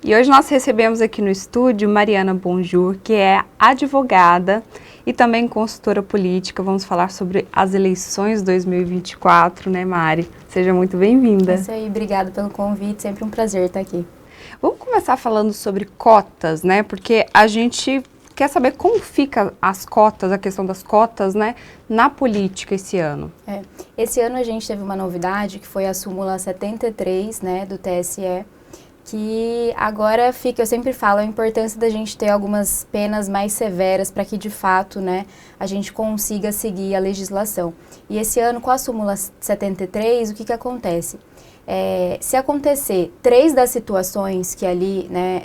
E hoje nós recebemos aqui no estúdio Mariana Bonjour, que é advogada e também consultora política. Vamos falar sobre as eleições 2024, né, Mari? Seja muito bem-vinda. É isso aí, obrigada pelo convite, sempre um prazer estar aqui. Vamos começar falando sobre cotas, né? Porque a gente quer saber como fica as cotas, a questão das cotas, né, na política esse ano. Esse ano a gente teve uma novidade, que foi a súmula 73, né, do TSE, que agora fica, eu sempre falo, a importância da gente ter algumas penas mais severas para que, de fato, né, a gente consiga seguir a legislação. E esse ano, com a súmula 73, o que acontece? Se acontecer 3 das situações que ali, né,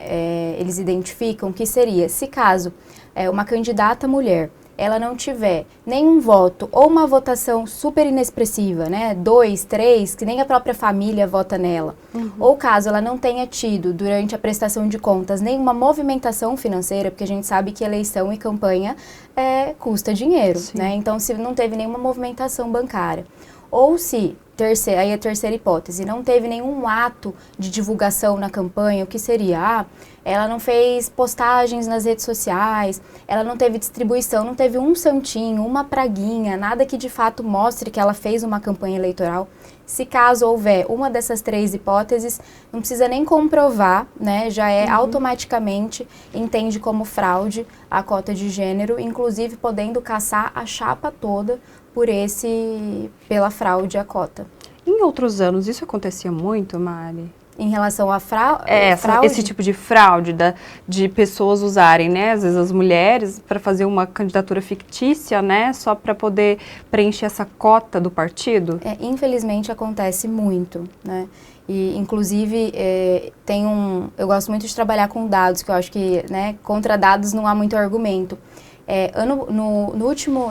eles identificam, que seria, se caso uma candidata mulher, ela não tiver nenhum voto ou uma votação super inexpressiva, né, 2, 3, que nem a própria família vota nela, ou caso ela não tenha tido, durante a prestação de contas, nenhuma movimentação financeira, porque a gente sabe que eleição e campanha custa dinheiro, né, então se não teve nenhuma movimentação bancária, ou se, aí a terceira hipótese, não teve nenhum ato de divulgação na campanha, o que seria? Ela não fez postagens nas redes sociais, ela não teve distribuição, não teve um santinho, uma praguinha, nada que de fato mostre que ela fez uma campanha eleitoral. Se caso houver uma dessas 3 hipóteses, não precisa nem comprovar, né? Já automaticamente entende como fraude a cota de gênero, inclusive podendo caçar a chapa toda pela fraude à cota. Em outros anos isso acontecia muito, Mari? Em relação à fraude? Esse tipo de fraude, de pessoas usarem, né, às vezes as mulheres, para fazer uma candidatura fictícia, né, só para poder preencher essa cota do partido? Infelizmente acontece muito, né, e inclusive eu gosto muito de trabalhar com dados, que eu acho que, né, contra dados não há muito argumento.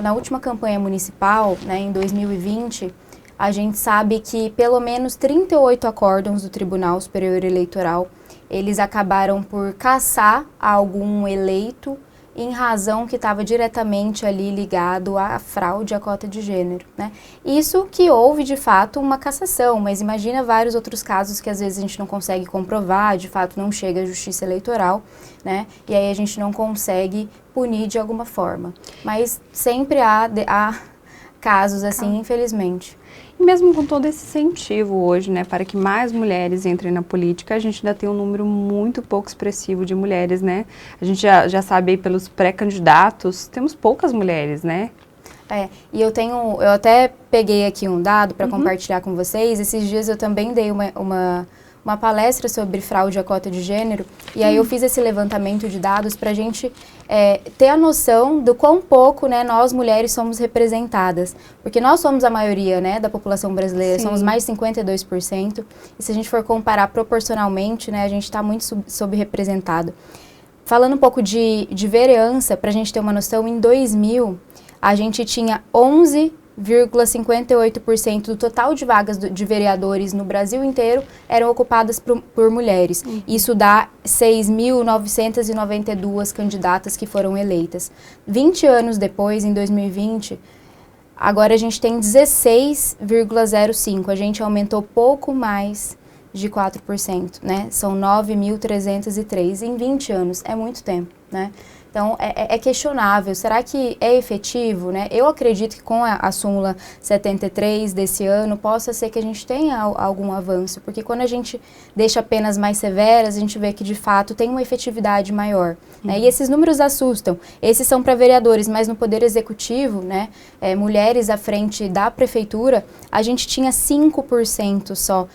Na última campanha municipal, né, em 2020, a gente sabe que pelo menos 38 acórdãos do Tribunal Superior Eleitoral, eles acabaram por cassar algum eleito em razão que estava diretamente ali ligado à fraude à cota de gênero, né? Isso que houve, de fato, uma cassação, mas imagina vários outros casos que às vezes a gente não consegue comprovar, de fato não chega à justiça eleitoral, né? E aí a gente não consegue punir de alguma forma. Mas sempre há casos assim, infelizmente. E mesmo com todo esse incentivo hoje, né, para que mais mulheres entrem na política, a gente ainda tem um número muito pouco expressivo de mulheres, né? A gente já sabe aí pelos pré-candidatos, temos poucas mulheres, né? E eu até peguei aqui um dado para compartilhar com vocês. Esses dias eu também dei uma palestra sobre fraude à cota de gênero, e aí eu fiz esse levantamento de dados para a gente ter a noção do quão pouco, né, nós mulheres somos representadas, porque nós somos a maioria, né, da população brasileira, somos mais de 52%, e se a gente for comparar proporcionalmente, né, a gente está muito subrepresentado. Falando um pouco de vereança, para a gente ter uma noção, em 2000, a gente tinha 11,58% do total de vagas de vereadores no Brasil inteiro eram ocupadas por mulheres. Isso dá 6.992 candidatas que foram eleitas. 20 anos depois, em 2020, agora a gente tem 16,05%. A gente aumentou pouco mais de 4%, né? São 9.303 em 20 anos. É muito tempo, né? Então, é questionável. Será que é efetivo, né? Eu acredito que com a súmula 73 desse ano, possa ser que a gente tenha algum avanço, porque quando a gente deixa penas mais severas, a gente vê que, de fato, tem uma efetividade maior, né? E esses números assustam. Esses são para vereadores, mas no Poder Executivo, né, mulheres à frente da Prefeitura, a gente tinha 5% só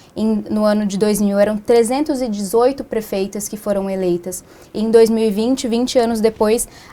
no ano de 2000. Eram 318 prefeitas que foram eleitas. E em 2020, 20 anos depois,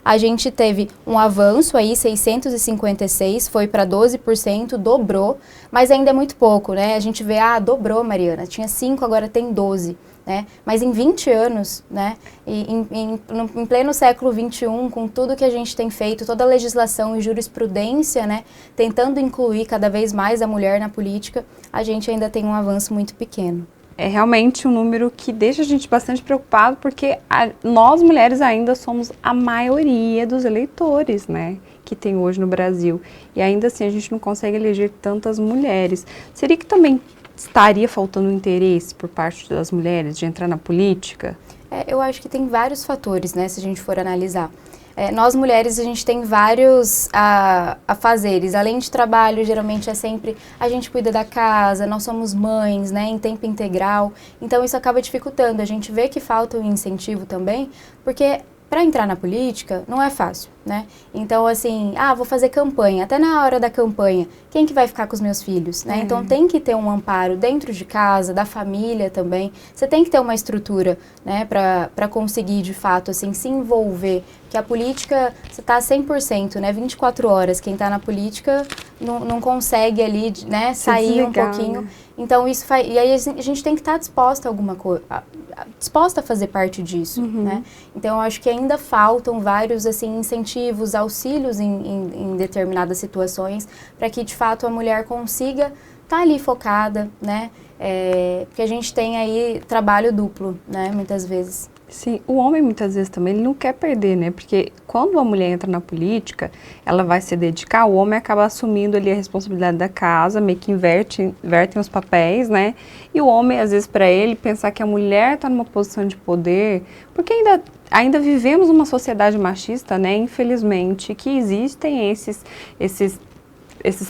a gente teve um avanço aí, 656, foi para 12%, dobrou, mas ainda é muito pouco, né? A gente vê, dobrou, Mariana, tinha 5, agora tem 12, né? Mas em 20 anos, né? E em pleno século XXI, com tudo que a gente tem feito, toda a legislação e jurisprudência, né? Tentando incluir cada vez mais a mulher na política, a gente ainda tem um avanço muito pequeno. É realmente um número que deixa a gente bastante preocupado, porque nós mulheres ainda somos a maioria dos eleitores, né, que tem hoje no Brasil. E ainda assim a gente não consegue eleger tantas mulheres. Seria que também estaria faltando interesse por parte das mulheres de entrar na política? Eu acho que tem vários fatores, né, se a gente for analisar. Nós mulheres, a gente tem vários afazeres. Além de trabalho, geralmente é sempre a gente cuida da casa, nós somos mães, né, em tempo integral. Então, isso acaba dificultando. A gente vê que falta um incentivo também, porque para entrar na política não é fácil, né? Então, assim, vou fazer campanha. Até na hora da campanha, quem que vai ficar com os meus filhos, né? Então, tem que ter um amparo dentro de casa, da família também. Você tem que ter uma estrutura, né, para conseguir, de fato, assim, se envolver. Porque a política, você está 100%, né? 24 horas. Quem está na política não consegue ali, né, sair um pouquinho. Né? Então, isso faz... E aí, a gente tem que estar disposta a alguma coisa... disposta a fazer parte disso, né? Então, eu acho que ainda faltam vários, assim, incentivos, auxílios em determinadas situações, para que, de fato, a mulher consiga estar ali focada, né? Porque a gente tem aí trabalho duplo, né? Muitas vezes. Sim, o homem muitas vezes também ele não quer perder, né? Porque quando a mulher entra na política, ela vai se dedicar, o homem acaba assumindo ali a responsabilidade da casa, meio que invertem os papéis, né? E o homem, às vezes, para ele, pensar que a mulher está numa posição de poder, porque ainda vivemos uma sociedade machista, né? Infelizmente, que existem esses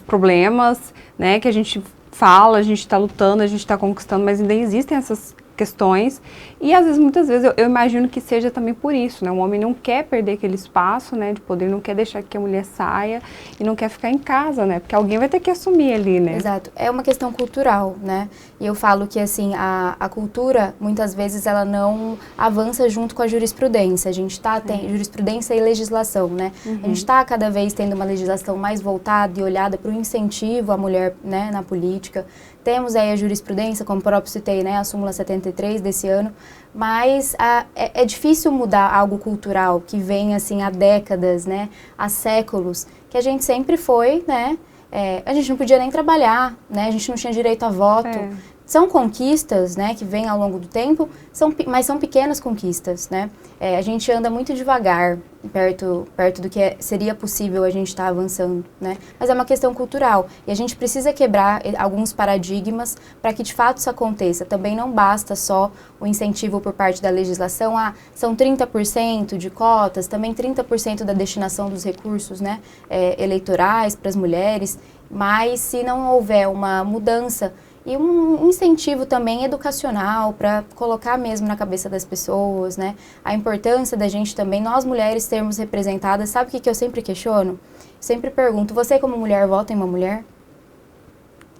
problemas, né? Que a gente fala, a gente está lutando, a gente está conquistando, mas ainda existem essas questões e às vezes, muitas vezes, eu imagino que seja também por isso, né? O homem não quer perder aquele espaço, né, de poder, não quer deixar que a mulher saia e não quer ficar em casa, né? Porque alguém vai ter que assumir ali, né? Exato. É uma questão cultural, né? E eu falo que, assim, a cultura, muitas vezes, ela não avança junto com a jurisprudência. A gente tem jurisprudência e legislação, né? A gente está cada vez tendo uma legislação mais voltada e olhada para o incentivo à mulher, né, na política. Temos aí a jurisprudência, como o próprio citei, né, a súmula 73 desse ano, mas é difícil mudar algo cultural que vem, assim, há décadas, né, há séculos, que a gente sempre foi, né, a gente não podia nem trabalhar, né, a gente não tinha direito a voto. São conquistas, né, que vêm ao longo do tempo, mas são pequenas conquistas, né? A gente anda muito devagar, perto do que seria possível a gente estar avançando, né? Mas é uma questão cultural e a gente precisa quebrar alguns paradigmas para que de fato isso aconteça. Também não basta só o incentivo por parte da legislação, são 30% de cotas, também 30% da destinação dos recursos, né, eleitorais para as mulheres, mas se não houver uma mudança e um incentivo também educacional para colocar mesmo na cabeça das pessoas, né? A importância da gente também, nós mulheres, sermos representadas. Sabe o que eu sempre questiono? Sempre pergunto, você como mulher vota em uma mulher?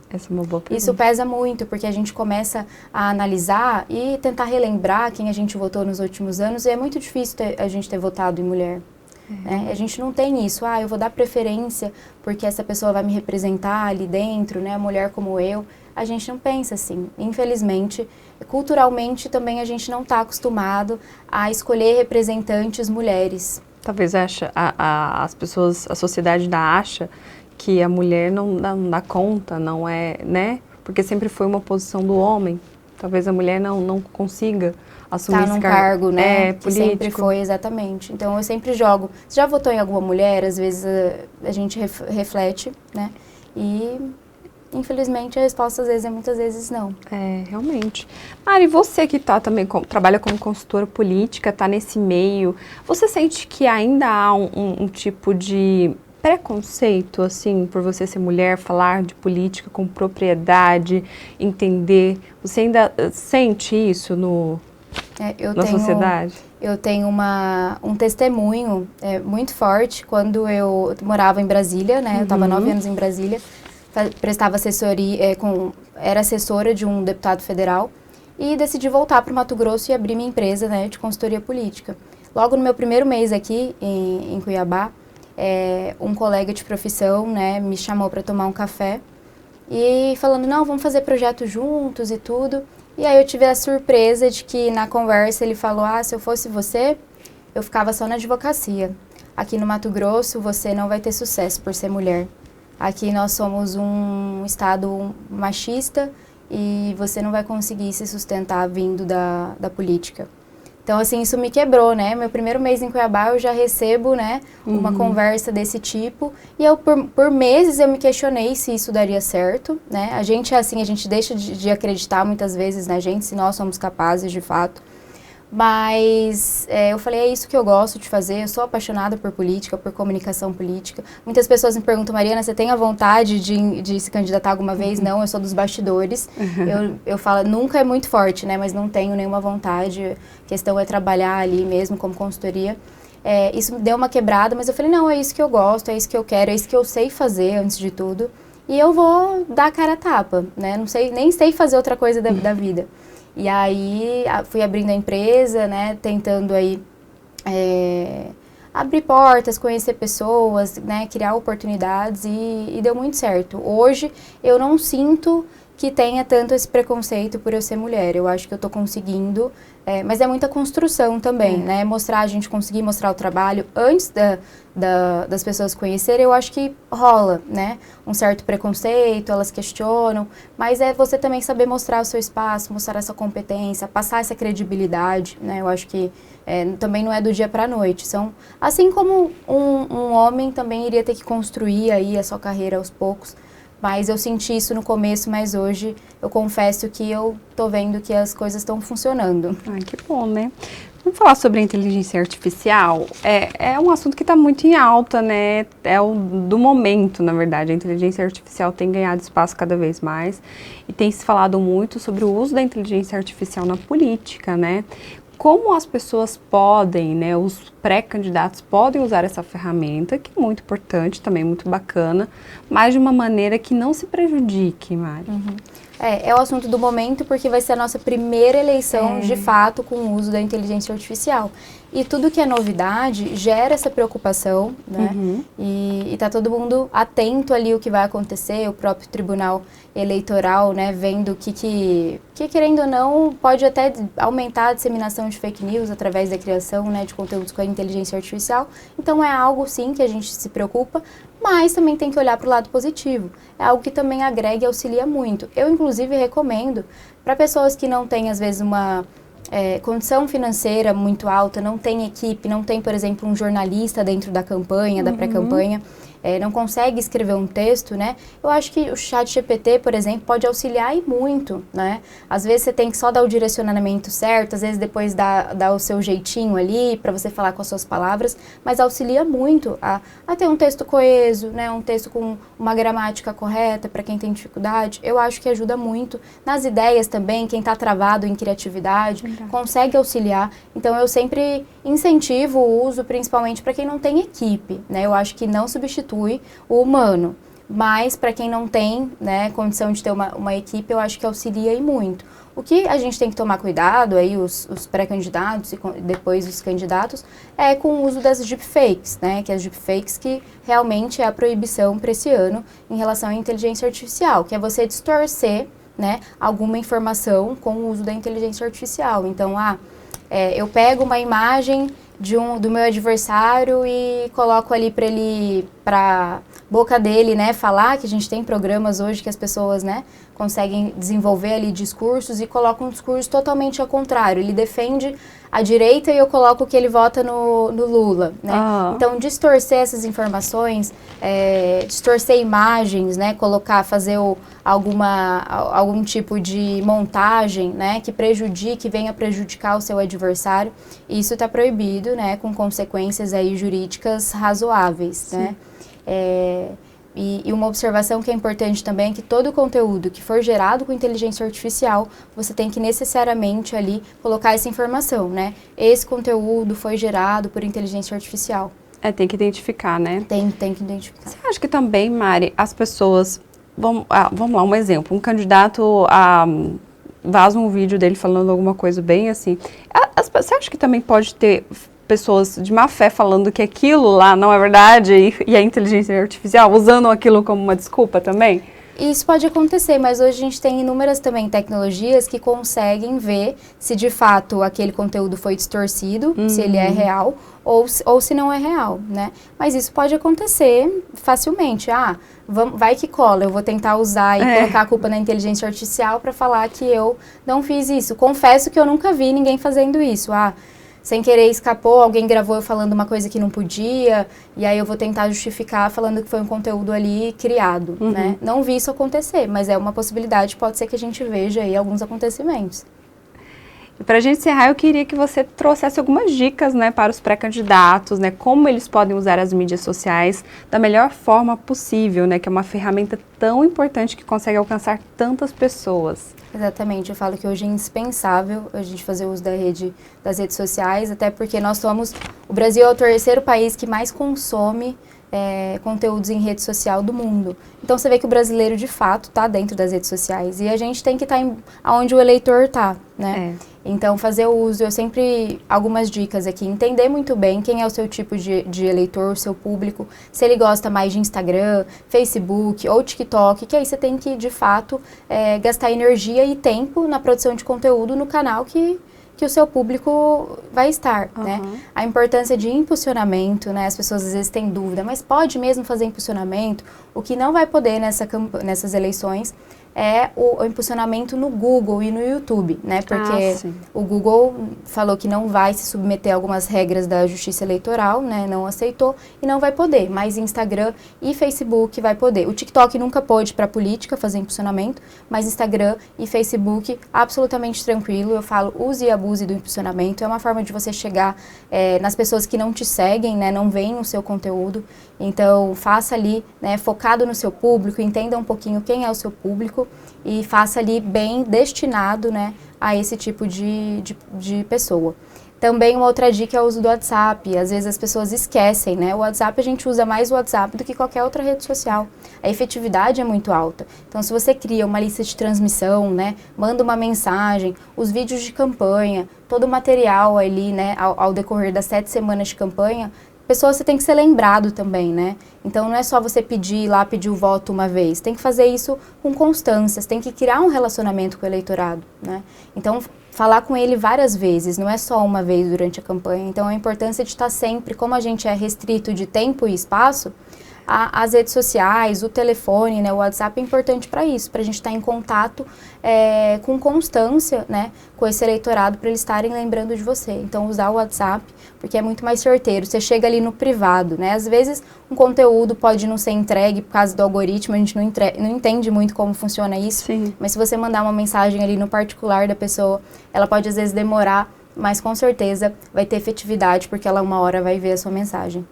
Essa é uma boa pergunta. Isso pesa muito, porque a gente começa a analisar e tentar relembrar quem a gente votou nos últimos anos, e é muito difícil a gente ter votado em mulher. Né? A gente não tem isso, eu vou dar preferência porque essa pessoa vai me representar ali dentro, né? Mulher como eu. A gente não pensa assim, infelizmente. Culturalmente também a gente não está acostumado a escolher representantes mulheres. Talvez as pessoas, a sociedade ainda acha que a mulher não dá conta, não é, né? Porque sempre foi uma posição do homem. Talvez a mulher não consiga assumir esse cargo, né? Político. Que sempre foi, exatamente. Então, eu sempre jogo. Você já votou em alguma mulher? Às vezes a gente reflete, né? E, infelizmente, a resposta às vezes muitas vezes não. Realmente. Mari, você que trabalha como consultora política, está nesse meio, você sente que ainda há um tipo de preconceito, assim, por você ser mulher, falar de política com propriedade, entender? Você ainda sente isso na sociedade? Eu tenho um testemunho muito forte quando eu morava em Brasília, né? Eu estava 9 anos em Brasília, prestava assessoria, era assessora de um deputado federal e decidi voltar para o Mato Grosso e abrir minha empresa, né, de consultoria política. Logo no meu primeiro mês aqui em Cuiabá, um colega de profissão, né, me chamou para tomar um café e falando, não, vamos fazer projeto juntos e tudo. E aí eu tive a surpresa de que na conversa ele falou, se eu fosse você, eu ficava só na advocacia. Aqui no Mato Grosso você não vai ter sucesso por ser mulher. Aqui nós somos um estado machista e você não vai conseguir se sustentar vindo da política. Então, assim, isso me quebrou, né? Meu primeiro mês em Cuiabá eu já recebo, né, uma conversa desse tipo. E eu, por meses, eu me questionei se isso daria certo, né? A gente, assim, a gente deixa de acreditar muitas vezes na gente, se nós somos capazes, de fato. Mas eu falei, é isso que eu gosto de fazer, eu sou apaixonada por política, por comunicação política. Muitas pessoas me perguntam, Mariana, você tem a vontade de se candidatar alguma vez? Não, eu sou dos bastidores. Eu falo, nunca é muito forte, né? Mas não tenho nenhuma vontade, a questão é trabalhar ali mesmo como consultoria. Isso me deu uma quebrada, mas eu falei, não, é isso que eu gosto, é isso que eu quero, é isso que eu sei fazer antes de tudo. E eu vou dar a cara a tapa, né? Não sei, nem sei fazer outra coisa da vida. E aí fui abrindo a empresa, né, tentando aí abrir portas, conhecer pessoas, né, criar oportunidades e deu muito certo. Hoje eu não sinto que tenha tanto esse preconceito por eu ser mulher. Eu acho que eu estou conseguindo, mas é muita construção também, né? A gente conseguir mostrar o trabalho antes das pessoas conhecerem, eu acho que rola, né? Um certo preconceito, elas questionam, mas é você também saber mostrar o seu espaço, mostrar essa competência, passar essa credibilidade, né? Eu acho que também não é do dia para a noite. Assim como um homem também iria ter que construir aí a sua carreira aos poucos. Mas eu senti isso no começo, mas hoje eu confesso que eu tô vendo que as coisas estão funcionando. Ai, que bom, né? Vamos falar sobre a inteligência artificial. É um assunto que está muito em alta, né? É o do momento, na verdade. A inteligência artificial tem ganhado espaço cada vez mais e tem se falado muito sobre o uso da inteligência artificial na política, né? Como as pessoas podem, né, os pré-candidatos podem usar essa ferramenta, que é muito importante, também muito bacana, mas de uma maneira que não se prejudique, Mari. É o assunto do momento porque vai ser a nossa primeira eleição, de fato, com o uso da inteligência artificial. E tudo que é novidade gera essa preocupação, né? E tá todo mundo atento ali o que vai acontecer, o próprio Tribunal Eleitoral, né, vendo que querendo ou não, pode até aumentar a disseminação de fake news através da criação, né, de conteúdos com a inteligência artificial. Então é algo, sim, que a gente se preocupa, mas também tem que olhar para o lado positivo. É algo que também agrega e auxilia muito. Eu, inclusive, recomendo para pessoas que não têm, às vezes, uma condição financeira muito alta, não tem equipe, não tem, por exemplo, um jornalista dentro da campanha, da pré-campanha, não consegue escrever um texto, né? Eu acho que o ChatGPT, por exemplo, pode auxiliar e muito, né? Às vezes você tem que só dar o direcionamento certo, às vezes depois dar o seu jeitinho ali para você falar com as suas palavras, mas auxilia muito a ter um texto coeso, né? Um texto com uma gramática correta para quem tem dificuldade. Eu acho que ajuda muito nas ideias também, quem está travado em criatividade, consegue auxiliar. Então eu sempre incentivo o uso, principalmente para quem não tem equipe, né? Eu acho que não substitui o humano, mas para quem não tem, né, condição de ter uma equipe, eu acho que auxilia e muito. O que a gente tem que tomar cuidado, aí os pré-candidatos e depois os candidatos, é com o uso das deepfakes, né, que as deepfakes que realmente é a proibição para esse ano em relação à inteligência artificial, que é você distorcer, né, alguma informação com o uso da inteligência artificial. Então, eu pego uma imagem do meu adversário e coloco ali para boca dele, né, falar, que a gente tem programas hoje que as pessoas, né, conseguem desenvolver ali discursos e colocam um discurso totalmente ao contrário. Ele defende a direita e eu coloco que ele vota no Lula, né? Então, distorcer essas informações, distorcer imagens, né, fazer algum tipo de montagem, né, que venha prejudicar o seu adversário, isso está proibido, né, com consequências aí jurídicas razoáveis, né? E uma observação que é importante também é que todo conteúdo que for gerado com inteligência artificial, você tem que necessariamente ali colocar essa informação, né? Esse conteúdo foi gerado por inteligência artificial. Tem que identificar, né? Tem que identificar. Você acha que também, Mari, as pessoas... Vamos lá, um exemplo. Um candidato vaza um vídeo dele falando alguma coisa bem assim. Você acha que também pode ter pessoas de má fé falando que aquilo lá não é verdade e é inteligência artificial, usando aquilo como uma desculpa também? Isso pode acontecer, mas hoje a gente tem inúmeras também tecnologias que conseguem ver se de fato aquele conteúdo foi distorcido, se ele é real ou se não é real, né? Mas isso pode acontecer facilmente. Vai que cola, eu vou tentar usar e colocar a culpa na inteligência artificial para falar que eu não fiz isso. Confesso que eu nunca vi ninguém fazendo isso. Sem querer escapou, alguém gravou eu falando uma coisa que não podia, e aí eu vou tentar justificar falando que foi um conteúdo ali criado, né? Não vi isso acontecer, mas é uma possibilidade, pode ser que a gente veja aí alguns acontecimentos. E para a gente encerrar, eu queria que você trouxesse algumas dicas, né, para os pré-candidatos, né, como eles podem usar as mídias sociais da melhor forma possível, né, que é uma ferramenta tão importante que consegue alcançar tantas pessoas. Exatamente, eu falo que hoje é indispensável a gente fazer uso das redes sociais, até porque o Brasil é o terceiro país que mais consome conteúdos em rede social do mundo. Então você vê que o brasileiro de fato está dentro das redes sociais e a gente tem que estar onde o eleitor está, né? Então fazer o uso, algumas dicas aqui, entender muito bem quem é o seu tipo de eleitor, o seu público, se ele gosta mais de Instagram, Facebook ou TikTok, que aí você tem que de fato gastar energia e tempo na produção de conteúdo no canal que o seu público vai estar, né? A importância de impulsionamento, né? As pessoas às vezes têm dúvida, mas pode mesmo fazer impulsionamento? O que não vai poder nessas eleições é o impulsionamento no Google e no YouTube, né? Porque o Google falou que não vai se submeter a algumas regras da Justiça Eleitoral, né? Não aceitou e não vai poder, mas Instagram e Facebook vai poder. O TikTok nunca pôde para política fazer impulsionamento, mas Instagram e Facebook absolutamente tranquilo. Eu falo, use e abuse do impulsionamento. É uma forma de você chegar nas pessoas que não te seguem, né? Não veem o seu conteúdo. Então, faça ali, né? Focado no seu público, entenda um pouquinho quem é o seu público e faça ali bem destinado, né, a esse tipo de pessoa. Também uma outra dica é o uso do WhatsApp. Às vezes as pessoas esquecem, né? O WhatsApp, a gente usa mais o WhatsApp do que qualquer outra rede social. A efetividade é muito alta. Então, se você cria uma lista de transmissão, né? Manda uma mensagem, os vídeos de campanha, todo o material ali, né? Ao decorrer das 7 semanas de campanha, você tem que ser lembrado também, né? Então, não é só você pedir o voto uma vez. Tem que fazer isso com constância, você tem que criar um relacionamento com o eleitorado, né? Então, falar com ele várias vezes, não é só uma vez durante a campanha. Então, a importância de estar sempre, como a gente é restrito de tempo e espaço, as redes sociais, o telefone, né, o WhatsApp é importante para isso, para a gente estar em contato com constância, né, com esse eleitorado, para eles estarem lembrando de você. Então, usar o WhatsApp, porque é muito mais certeiro. Você chega ali no privado, né? Às vezes, um conteúdo pode não ser entregue por causa do algoritmo, a gente não entende muito como funciona isso. Sim. Mas se você mandar uma mensagem ali no particular da pessoa, ela pode às vezes demorar, mas com certeza vai ter efetividade, porque ela uma hora vai ver a sua mensagem.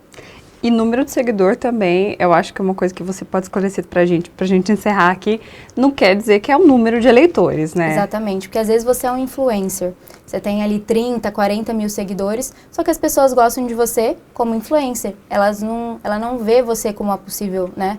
E número de seguidor também, eu acho que é uma coisa que você pode esclarecer pra gente encerrar aqui, não quer dizer que é o número de eleitores, né? Exatamente, porque às vezes você é um influencer, você tem ali 30, 40 mil seguidores, só que as pessoas gostam de você como influencer, ela não vê você como uma possível, né,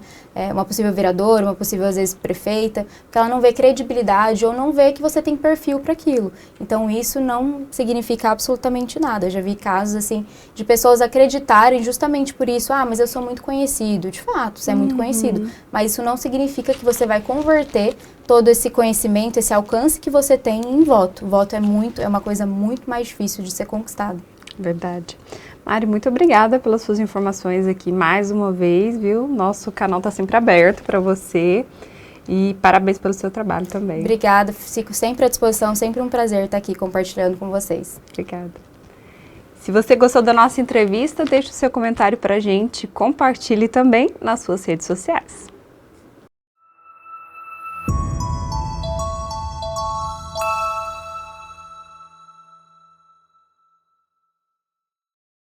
uma possível vereadora, uma possível, às vezes, prefeita, porque ela não vê credibilidade ou não vê que você tem perfil para aquilo. Então, isso não significa absolutamente nada. Eu já vi casos, assim, de pessoas acreditarem justamente por isso, mas eu sou muito conhecido. De fato, você é muito conhecido, mas isso não significa que você vai converter todo esse conhecimento, esse alcance que você tem em voto. Voto é uma coisa muito mais difícil de ser conquistada. Verdade. Mari, muito obrigada pelas suas informações aqui mais uma vez, viu? Nosso canal está sempre aberto para você e parabéns pelo seu trabalho também. Obrigada, fico sempre à disposição, sempre um prazer estar aqui compartilhando com vocês. Obrigada. Se você gostou da nossa entrevista, deixe o seu comentário para a gente, compartilhe também nas suas redes sociais.